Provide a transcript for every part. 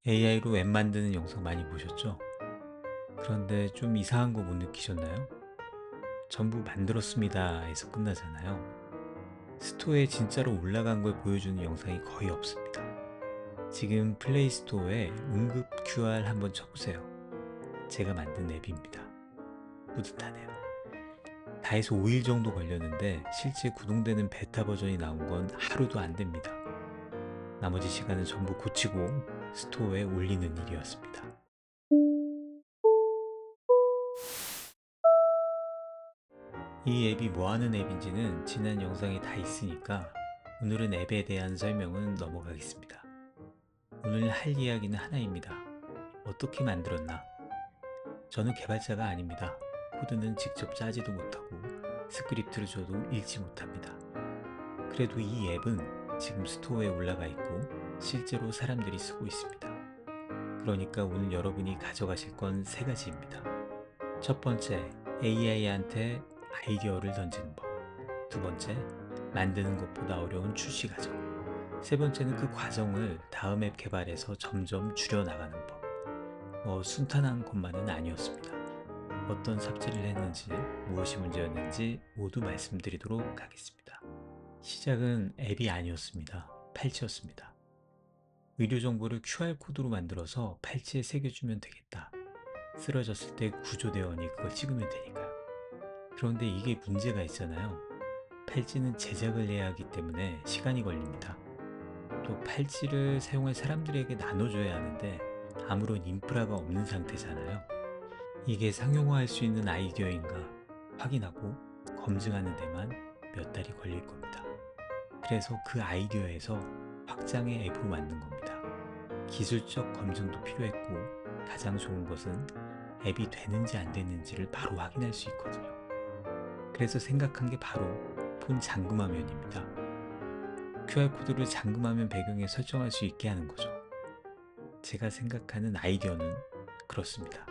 AI로 앱 만드는 영상 많이 보셨죠? 그런데 좀 이상한 거 못 느끼셨나요? 전부 만들었습니다에서 끝나잖아요. 스토어에 진짜로 올라간 걸 보여주는 영상이 거의 없습니다. 지금 플레이 스토어에 응급 QR 한번 쳐보세요. 제가 만든 앱입니다. 뿌듯하네요. 다 해서 5일 정도 걸렸는데 실제 구동되는 베타 버전이 나온 건 하루도 안 됩니다. 나머지 시간은 전부 고치고 스토어에 올리는 일이었습니다. 이 앱이 뭐하는 앱인지는 지난 영상에 다 있으니까 오늘은 앱에 대한 설명은 넘어가겠습니다. 오늘 할 이야기는 하나입니다. 어떻게 만들었나? 저는 개발자가 아닙니다. 코드는 직접 짜지도 못하고 스크립트를 줘도 읽지 못합니다. 그래도 이 앱은 지금 스토어에 올라가 있고 실제로 사람들이 쓰고 있습니다. 그러니까 오늘 여러분이 가져가실 건 세 가지입니다. 첫 번째, AI한테 아이디어를 던지는 법. 두 번째, 만드는 것보다 어려운 출시 과정. 세 번째는 그 과정을 다음 앱 개발에서 점점 줄여나가는 법. 순탄한 것만은 아니었습니다. 어떤 삽질을 했는지, 무엇이 문제였는지 모두 말씀드리도록 하겠습니다. 시작은 앱이 아니었습니다. 팔찌였습니다. 의료 정보를 QR코드로 만들어서 팔찌에 새겨주면 되겠다. 쓰러졌을 때 구조대원이 그걸 찍으면 되니까요. 그런데 이게 문제가 있잖아요. 팔찌는 제작을 해야 하기 때문에 시간이 걸립니다. 또 팔찌를 사용할 사람들에게 나눠줘야 하는데 아무런 인프라가 없는 상태잖아요. 이게 상용화할 수 있는 아이디어인가 확인하고 검증하는 데만 몇 달이 걸릴 겁니다. 그래서 그 아이디어에서 확장의 앱으로 만든 겁니다. 기술적 검증도 필요했고 가장 좋은 것은 앱이 되는지 안 되는지를 바로 확인할 수 있거든요. 그래서 생각한 게 바로 폰 잠금화면입니다. QR코드를 잠금화면 배경에 설정할 수 있게 하는 거죠. 제가 생각하는 아이디어는 그렇습니다.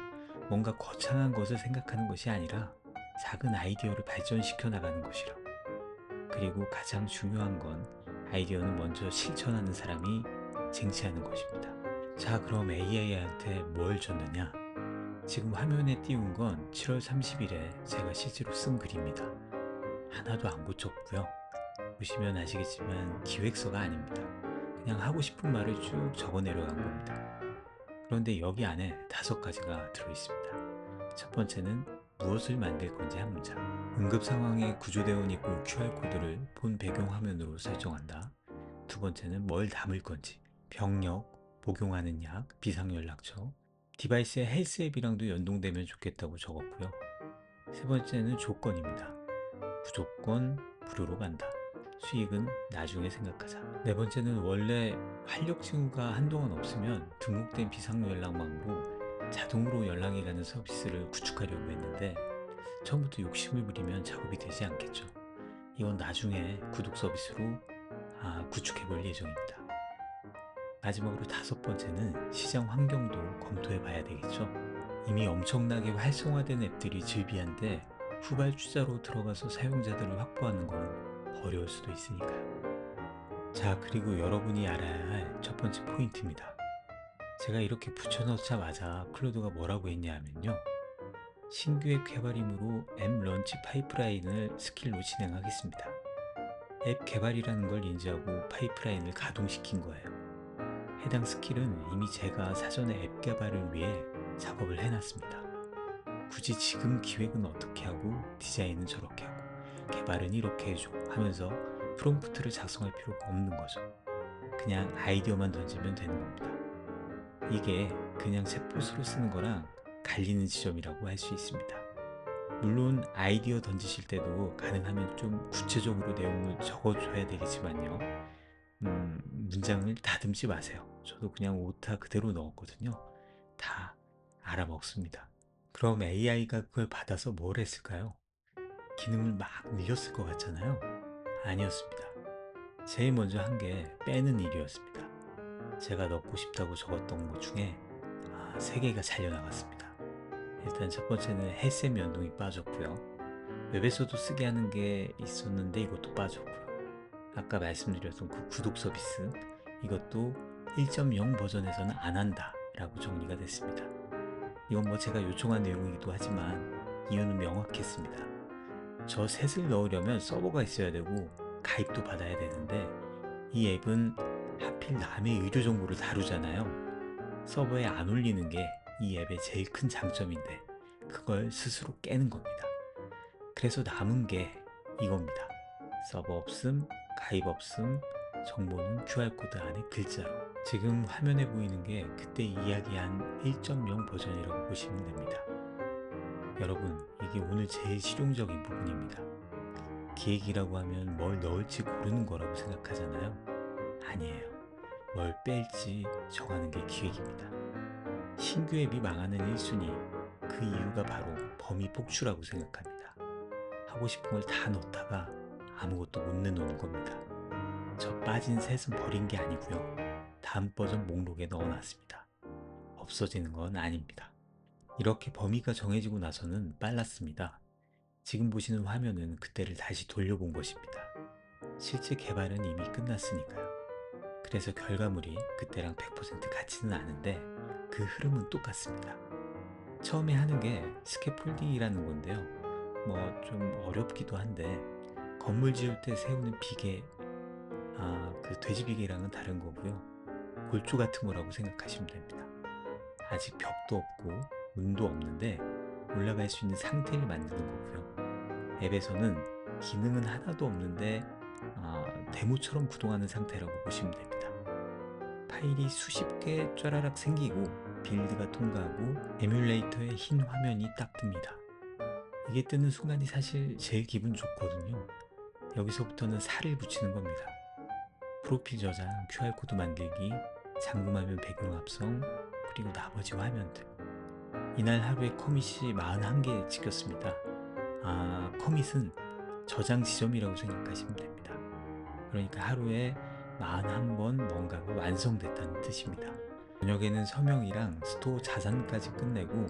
뭔가 거창한 것을 생각하는 것이 아니라 작은 아이디어를 발전시켜 나가는 것이라고. 그리고 가장 중요한 건 아이디어는 먼저 실천하는 사람이 쟁취하는 것입니다. 자, 그럼 AI한테 뭘 줬느냐? 지금 화면에 띄운 건 7월 30일에 제가 실제로 쓴 글입니다. 하나도 안 고쳤고요. 보시면 아시겠지만 기획서가 아닙니다. 그냥 하고 싶은 말을 쭉 적어 내려간 겁니다. 그런데 여기 안에 5가지가 들어있습니다. 첫 번째는 무엇을 만들 건지 한 문장. 응급 상황에 구조대원이 볼 QR코드를 본 배경 화면으로 설정한다. 두 번째는 뭘 담을 건지. 병력, 복용하는 약, 비상연락처, 디바이스의 헬스 앱이랑도 연동되면 좋겠다고 적었고요. 세 번째는 조건입니다. 무조건 불으로 간다. 수익은 나중에 생각하자. 네 번째는 원래 활력 징후가 한동안 없으면 등록된 비상연락망으로 자동으로 연락이 가는 서비스를 구축하려고 했는데 처음부터 욕심을 부리면 작업이 되지 않겠죠. 이건 나중에 구독 서비스로 구축해 볼 예정입니다. 마지막으로 5번째는 시장 환경도 검토해 봐야 되겠죠. 이미 엄청나게 활성화된 앱들이 즐비한데 후발주자로 들어가서 사용자들을 확보하는 건 어려울 수도 있으니까요. 자, 그리고 여러분이 알아야 할 첫 번째 포인트입니다. 제가 이렇게 붙여넣자마자 클로드가 뭐라고 했냐 하면요. 신규 앱 개발이므로 앱 런치 파이프라인을 스킬로 진행하겠습니다. 앱 개발이라는 걸 인지하고 파이프라인을 가동시킨 거예요. 해당 스킬은 이미 제가 사전에 앱 개발을 위해 작업을 해놨습니다. 굳이 지금 기획은 어떻게 하고 디자인은 저렇게 하고 개발은 이렇게 해줘 하면서 프롬프트를 작성할 필요가 없는 거죠. 그냥 아이디어만 던지면 되는 겁니다. 이게 그냥 챗봇으로 쓰는 거랑 갈리는 지점이라고 할 수 있습니다. 물론 아이디어 던지실 때도 가능하면 좀 구체적으로 내용을 적어줘야 되겠지만요. 문장을 다듬지 마세요. 저도 그냥 오타 그대로 넣었거든요. 다 알아먹습니다. 그럼 AI가 그걸 받아서 뭘 했을까요? 기능을 막 늘렸을 것 같잖아요. 아니었습니다. 제일 먼저 한 게 빼는 일이었습니다. 제가 넣고 싶다고 적었던 것 중에 3개가 잘려나갔습니다. 일단 첫 번째는 헬스앱 연동이 빠졌고요. 웹에서도 쓰게 하는 게 있었는데 이것도 빠졌고요. 아까 말씀드렸던 그 구독 서비스, 이것도 1.0 버전에서는 안 한다 라고 정리가 됐습니다. 이건 뭐 제가 요청한 내용이기도 하지만 이유는 명확했습니다. 저 셋을 넣으려면 서버가 있어야 되고 가입도 받아야 되는데 이 앱은 하필 남의 의료 정보를 다루잖아요. 서버에 안 올리는 게 이 앱의 제일 큰 장점인데 그걸 스스로 깨는 겁니다. 그래서 남은 게 이겁니다. 서버 없음, 가입 없음, 정보는 QR코드 안에 글자로. 지금 화면에 보이는 게 그때 이야기한 1.0 버전이라고 보시면 됩니다. 여러분, 이게 오늘 제일 실용적인 부분입니다. 기획이라고 하면 뭘 넣을지 고르는 거라고 생각하잖아요. 아니에요. 뭘 뺄지 정하는 게 기획입니다. 신규 앱이 망하는 1순위, 그 이유가 바로 범위 폭주라고 생각합니다. 하고 싶은 걸 다 넣다가 아무것도 못 내놓는 겁니다. 저 빠진 셋은 버린 게 아니고요. 다음 버전 목록에 넣어놨습니다. 없어지는 건 아닙니다. 이렇게 범위가 정해지고 나서는 빨랐습니다. 지금 보시는 화면은 그때를 다시 돌려본 것입니다. 실제 개발은 이미 끝났으니까요. 그래서 결과물이 그때랑 100% 같지는 않은데 그 흐름은 똑같습니다. 처음에 하는 게 스캐폴딩이라는 건데요. 뭐 좀 어렵기도 한데 건물 지을 때 세우는 비계, 그 돼지 비계랑은 다른 거고요. 골조 같은 거라고 생각하시면 됩니다. 아직 벽도 없고 문도 없는데 올라갈 수 있는 상태를 만드는 거고요. 앱에서는 기능은 하나도 없는데 데모처럼 구동하는 상태라고 보시면 됩니다. 파일이 수십 개 쫘라락 생기고 빌드가 통과하고 에뮬레이터의 흰 화면이 딱 뜹니다. 이게 뜨는 순간이 사실 제일 기분 좋거든요. 여기서부터는 살을 붙이는 겁니다. 프로필 저장, QR코드 만들기, 잠금화면 배경 합성, 그리고 나머지 화면들. 이날 하루에 커밋이 41개 찍혔습니다. 커밋은 저장 지점이라고 생각하시면 됩니다. 그러니까 하루에 41번 뭔가가 완성됐다는 뜻입니다. 저녁에는 서명이랑 스토어 자산까지 끝내고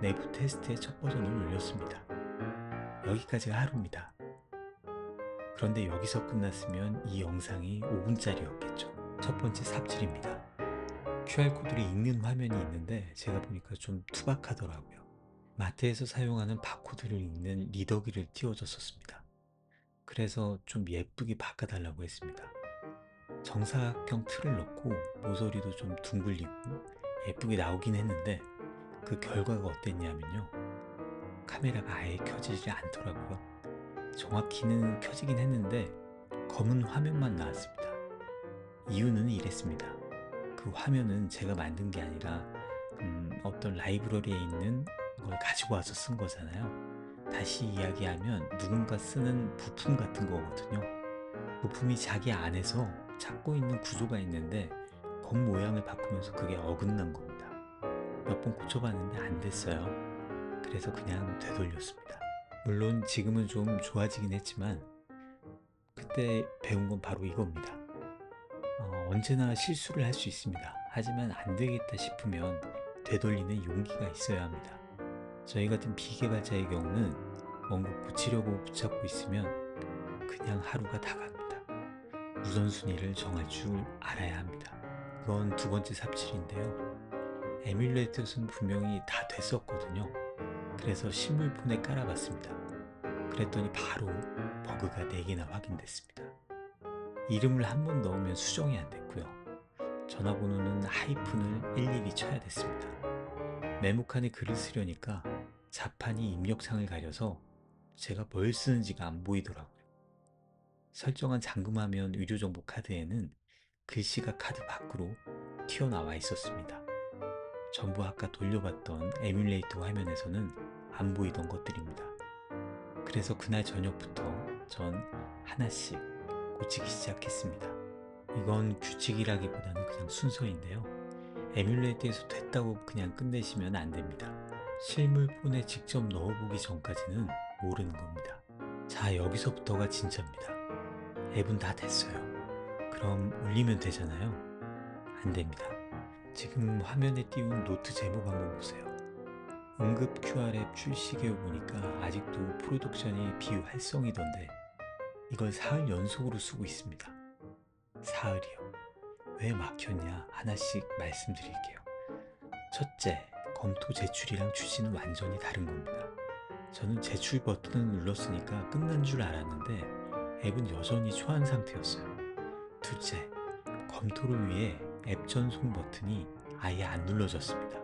내부 테스트의 첫 버전을 올렸습니다. 여기까지가 하루입니다. 그런데 여기서 끝났으면 이 영상이 5분짜리였겠죠. 첫 번째 삽질입니다. QR코드를 읽는 화면이 있는데 제가 보니까 좀 투박하더라고요. 마트에서 사용하는 바코드를 읽는 리더기를 띄워줬었습니다. 그래서 좀 예쁘게 바꿔달라고 했습니다. 정사각형 틀을 넣고 모서리도 좀 둥글리고 예쁘게 나오긴 했는데 그 결과가 어땠냐면요. 카메라가 아예 켜지지 않더라고요. 정확히는 켜지긴 했는데 검은 화면만 나왔습니다. 이유는 이랬습니다. 그 화면은 제가 만든 게 아니라 어떤 라이브러리에 있는 걸 가지고 와서 쓴 거잖아요. 다시 이야기하면 누군가 쓰는 부품 같은 거거든요. 부품이 자기 안에서 찾고 있는 구조가 있는데 겉 모양을 바꾸면서 그게 어긋난 겁니다. 몇 번 고쳐봤는데 안 됐어요. 그래서 그냥 되돌렸습니다. 물론 지금은 좀 좋아지긴 했지만 그때 배운 건 바로 이겁니다. 언제나 실수를 할 수 있습니다. 하지만 안 되겠다 싶으면 되돌리는 용기가 있어야 합니다. 저희 같은 비개발자의 경우는 뭔가 고치려고 붙잡고 있으면 그냥 하루가 다 갑니다. 우선순위를 정할 줄 알아야 합니다. 그건 두 번째 삽질인데요. 에뮬레이터는 분명히 다 됐었거든요. 그래서 실물폰에 깔아봤습니다. 그랬더니 바로 버그가 4개나 확인됐습니다. 이름을 한 번 넣으면 수정이 안 됐고요. 전화번호는 하이픈을 일일이 쳐야 됐습니다. 메모칸에 글을 쓰려니까 자판이 입력창을 가려서 제가 뭘 쓰는지가 안 보이더라고요. 설정한 잠금화면 의료정보 카드에는 글씨가 카드 밖으로 튀어나와 있었습니다. 전부 아까 돌려봤던 에뮬레이터 화면에서는 안 보이던 것들입니다. 그래서 그날 저녁부터 전 하나씩 고치기 시작했습니다. 이건 규칙이라기보다는 그냥 순서인데요. 에뮬레이터에서 됐다고 그냥 끝내시면 안 됩니다. 실물폰에 직접 넣어보기 전까지는 모르는 겁니다. 자, 여기서부터가 진짜입니다. 앱은 다 됐어요. 그럼 올리면 되잖아요. 안 됩니다. 지금 화면에 띄운 노트 제목 한번 보세요. 응급 QR앱 출시 개요 보니까 아직도 프로덕션이 비활성이던데 이걸 사흘 연속으로 쓰고 있습니다. 사흘이요. 왜 막혔냐 하나씩 말씀드릴게요. 첫째, 검토 제출이랑 취지는 완전히 다른 겁니다. 저는 제출 버튼을 눌렀으니까 끝난 줄 알았는데 앱은 여전히 초안 상태였어요. 둘째, 검토를 위해 앱 전송 버튼이 아예 안 눌러졌습니다.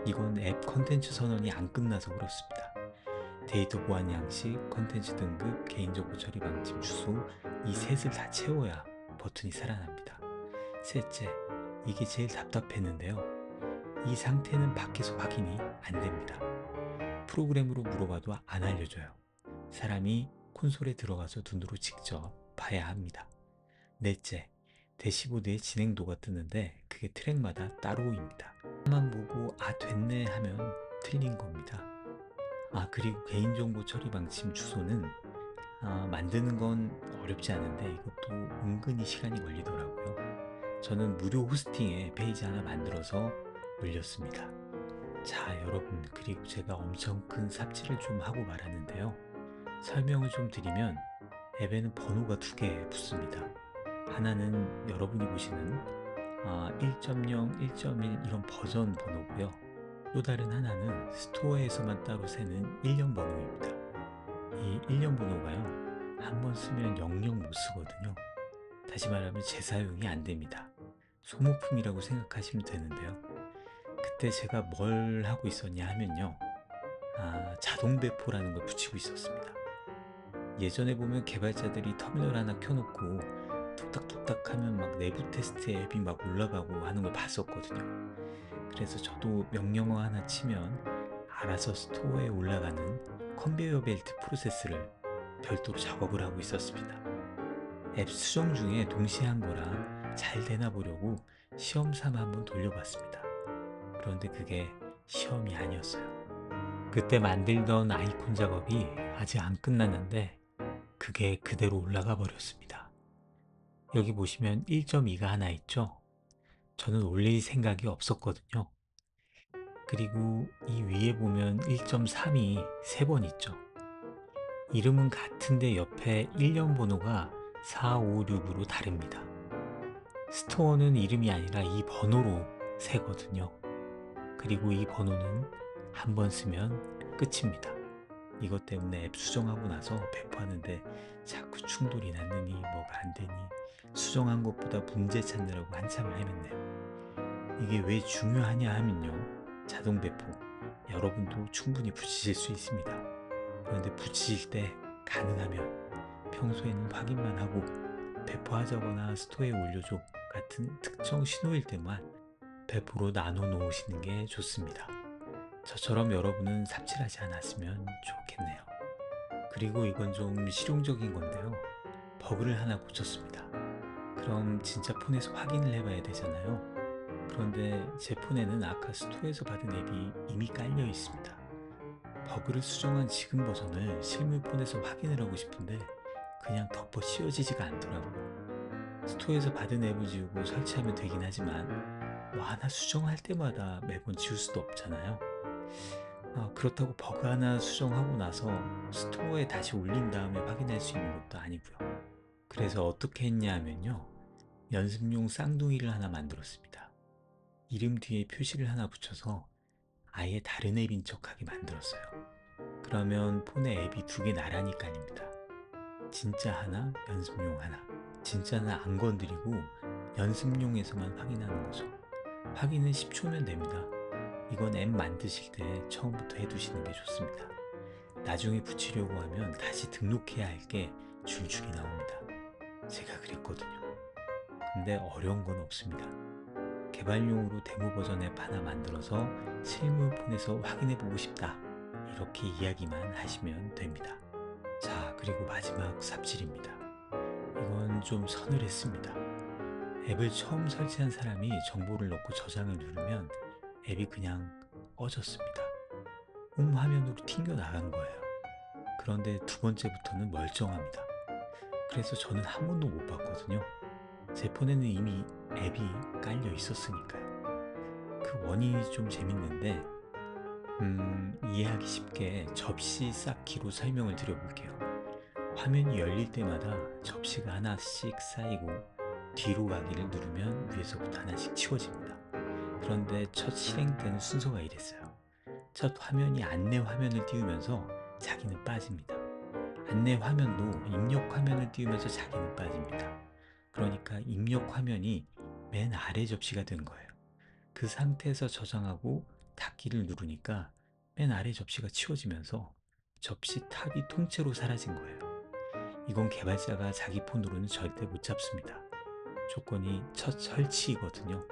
이건 앱 컨텐츠 선언이 안 끝나서 그렇습니다. 데이터 보안 양식, 컨텐츠 등급, 개인정보 처리 방침 주소 이 셋을 다 채워야 버튼이 살아납니다. 셋째, 이게 제일 답답했는데요. 이 상태는 밖에서 확인이 안 됩니다. 프로그램으로 물어봐도 안 알려줘요. 사람이 콘솔에 들어가서 눈으로 직접 봐야 합니다. 넷째, 대시보드에 진행도가 뜨는데 그게 트랙마다 따로입니다. 하나만 보고 됐네 하면 틀린 겁니다. 그리고 개인정보 처리 방침 주소는 만드는 건 어렵지 않은데 이것도 은근히 시간이 걸리더라고요. 저는 무료 호스팅에 페이지 하나 만들어서 올렸습니다. 자, 여러분, 그리고 제가 엄청 큰 삽질을 좀 하고 말았는데요. 설명을 좀 드리면 앱에는 번호가 두 개 붙습니다. 하나는 여러분이 보시는 1.0, 1.1 이런 버전 번호고요. 또 다른 하나는 스토어에서만 따로 세는 일련 번호입니다. 이 일련 번호가요. 한 번 쓰면 영영 못 쓰거든요. 다시 말하면 재사용이 안 됩니다. 소모품이라고 생각하시면 되는데요. 그때 제가 뭘 하고 있었냐 하면요. 자동 배포라는 걸 붙이고 있었습니다. 예전에 보면 개발자들이 터미널 하나 켜놓고 뚝딱뚝딱 하면 막 내부 테스트 앱이 막 올라가고 하는 걸 봤었거든요. 그래서 저도 명령어 하나 치면 알아서 스토어에 올라가는 컨베이어 벨트 프로세스를 별도로 작업을 하고 있었습니다. 앱 수정 중에 동시에 한 거라 잘 되나 보려고 시험 삼아 한번 돌려봤습니다. 그런데 그게 시험이 아니었어요. 그때 만들던 아이콘 작업이 아직 안 끝났는데 그게 그대로 올라가 버렸습니다. 여기 보시면 1.2가 하나 있죠? 저는 올릴 생각이 없었거든요. 그리고 이 위에 보면 1.3이 3번 있죠. 이름은 같은데 옆에 일련 번호가 4, 5, 6으로 다릅니다. 스토어는 이름이 아니라 이 번호로 세거든요. 그리고 이 번호는 한 번 쓰면 끝입니다. 이것 때문에 앱 수정하고 나서 배포하는데 자꾸 충돌이 났느니 뭐가 안 되니 수정한 것보다 문제 찾느라고 한참을 헤맸네요. 이게 왜 중요하냐 하면요. 자동 배포 여러분도 충분히 붙이실 수 있습니다. 그런데 붙이실 때 가능하면 평소에는 확인만 하고 배포하자거나 스토어에 올려줘 같은 특정 신호일 때만 배포로 나눠 놓으시는 게 좋습니다. 저처럼 여러분은 삽질하지 않았으면 좋겠네요. 그리고 이건 좀 실용적인 건데요. 버그를 하나 고쳤습니다. 그럼 진짜 폰에서 확인을 해봐야 되잖아요. 그런데 제 폰에는 아까 스토어에서 받은 앱이 이미 깔려 있습니다. 버그를 수정한 지금 버전을 실물 폰에서 확인을 하고 싶은데 그냥 덮어 씌워지지가 않더라고요. 스토어에서 받은 앱을 지우고 설치하면 되긴 하지만 뭐 하나 수정할 때마다 매번 지울 수도 없잖아요. 그렇다고 버그 하나 수정하고 나서 스토어에 다시 올린 다음에 확인할 수 있는 것도 아니고요. 그래서 어떻게 했냐 하면요. 연습용 쌍둥이를 하나 만들었습니다. 이름 뒤에 표시를 하나 붙여서 아예 다른 앱인 척하게 만들었어요. 그러면 폰에 앱이 두 개 나란히 깔립니다. 진짜 하나, 연습용 하나. 진짜는 안 건드리고 연습용에서만 확인하는 거죠. 확인은 10초면 됩니다. 이건 앱 만드실 때 처음부터 해두시는 게 좋습니다. 나중에 붙이려고 하면 다시 등록해야 할 게 줄줄이 나옵니다. 제가 그랬거든요. 근데 어려운 건 없습니다. 개발용으로 데모 버전 앱 하나 만들어서 실물폰에서 확인해보고 싶다. 이렇게 이야기만 하시면 됩니다. 자, 그리고 마지막 삽질입니다. 이건 좀 서늘했습니다. 앱을 처음 설치한 사람이 정보를 넣고 저장을 누르면 앱이 그냥 꺼졌습니다. 화면으로 튕겨 나간 거예요. 그런데 두 번째부터는 멀쩡합니다. 그래서 저는 한 번도 못 봤거든요. 제 폰에는 이미 앱이 깔려 있었으니까요. 그 원인이 좀 재밌는데 이해하기 쉽게 접시 쌓기로 설명을 드려볼게요. 화면이 열릴 때마다 접시가 하나씩 쌓이고 뒤로 가기를 누르면 위에서부터 하나씩 치워집니다. 그런데 첫 실행되는 순서가 이랬어요. 첫 화면이 안내 화면을 띄우면서 자기는 빠집니다. 안내 화면도 입력 화면을 띄우면서 자기는 빠집니다. 그러니까 입력 화면이 맨 아래 접시가 된 거예요. 그 상태에서 저장하고 닫기를 누르니까 맨 아래 접시가 치워지면서 접시 탑이 통째로 사라진 거예요. 이건 개발자가 자기 폰으로는 절대 못 잡습니다. 조건이 첫 설치이거든요.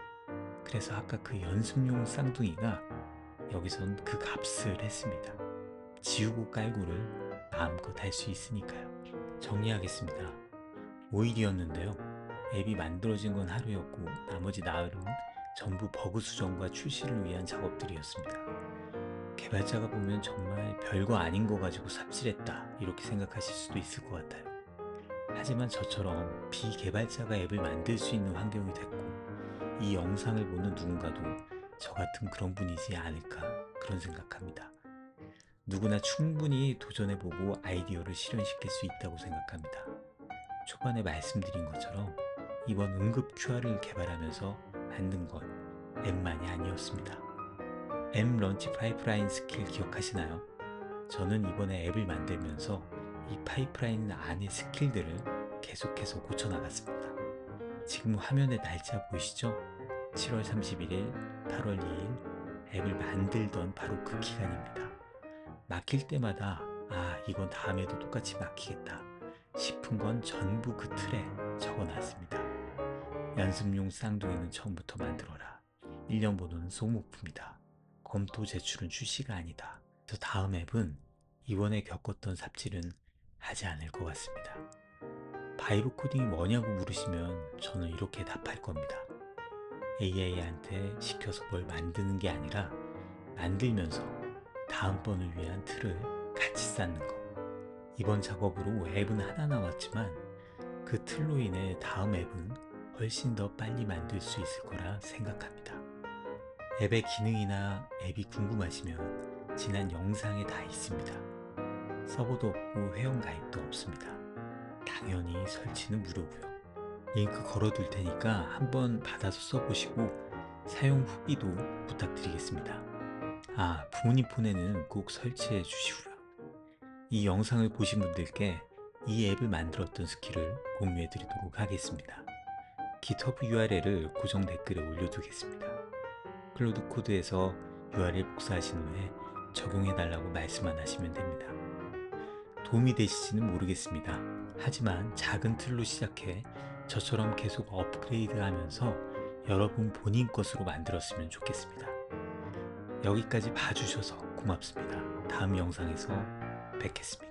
그래서 아까 그 연습용 쌍둥이가 여기선 그 값을 했습니다. 지우고 깔고를 마음껏 할 수 있으니까요. 정리하겠습니다. 5일이었는데요. 앱이 만들어진 건 하루였고 나머지 나흘은 전부 버그 수정과 출시를 위한 작업들이었습니다. 개발자가 보면 정말 별거 아닌 거 가지고 삽질했다 이렇게 생각하실 수도 있을 것 같아요. 하지만 저처럼 비개발자가 앱을 만들 수 있는 환경이 됐고 이 영상을 보는 누군가도 저 같은 그런 분이지 않을까 그런 생각합니다. 누구나 충분히 도전해보고 아이디어를 실현시킬 수 있다고 생각합니다. 초반에 말씀드린 것처럼 이번 응급 QR을 개발하면서 만든 건 앱만이 아니었습니다. 앱 런치 파이프라인 스킬 기억하시나요? 저는 이번에 앱을 만들면서 이 파이프라인 안의 스킬들을 계속해서 고쳐나갔습니다. 지금 화면에 날짜 보이시죠? 7월 31일, 8월 2일 앱을 만들던 바로 그 기간입니다. 막힐 때마다 이건 다음에도 똑같이 막히겠다 싶은 건 전부 그 틀에 적어놨습니다. 연습용 쌍둥이는 처음부터 만들어라. 1년 번호는 소모품이다. 검토 제출은 출시가 아니다. 그래서 다음 앱은 이번에 겪었던 삽질은 하지 않을 것 같습니다. 바이브 코딩이 뭐냐고 물으시면 저는 이렇게 답할 겁니다. AI한테 시켜서 뭘 만드는 게 아니라 만들면서 다음번을 위한 틀을 같이 쌓는 거. 이번 작업으로 앱은 하나 나왔지만 그 틀로 인해 다음 앱은 훨씬 더 빨리 만들 수 있을 거라 생각합니다. 앱의 기능이나 앱이 궁금하시면 지난 영상에 다 있습니다. 서버도 없고 회원가입도 없습니다. 당연히 설치는 무료고요. 링크 걸어둘 테니까 한번 받아서 써보시고 사용 후기도 부탁드리겠습니다. 부모님 폰에는 꼭 설치해 주시고요. 이 영상을 보신 분들께 이 앱을 만들었던 스킬을 공유해 드리도록 하겠습니다. GitHub URL을 고정 댓글에 올려두겠습니다. 클로드 코드에서 URL 복사하신 후에 적용해 달라고 말씀만 하시면 됩니다. 도움이 되실지는 모르겠습니다. 하지만 작은 틀로 시작해 저처럼 계속 업그레이드 하면서 여러분 본인 것으로 만들었으면 좋겠습니다. 여기까지 봐주셔서 고맙습니다. 다음 영상에서 뵙겠습니다.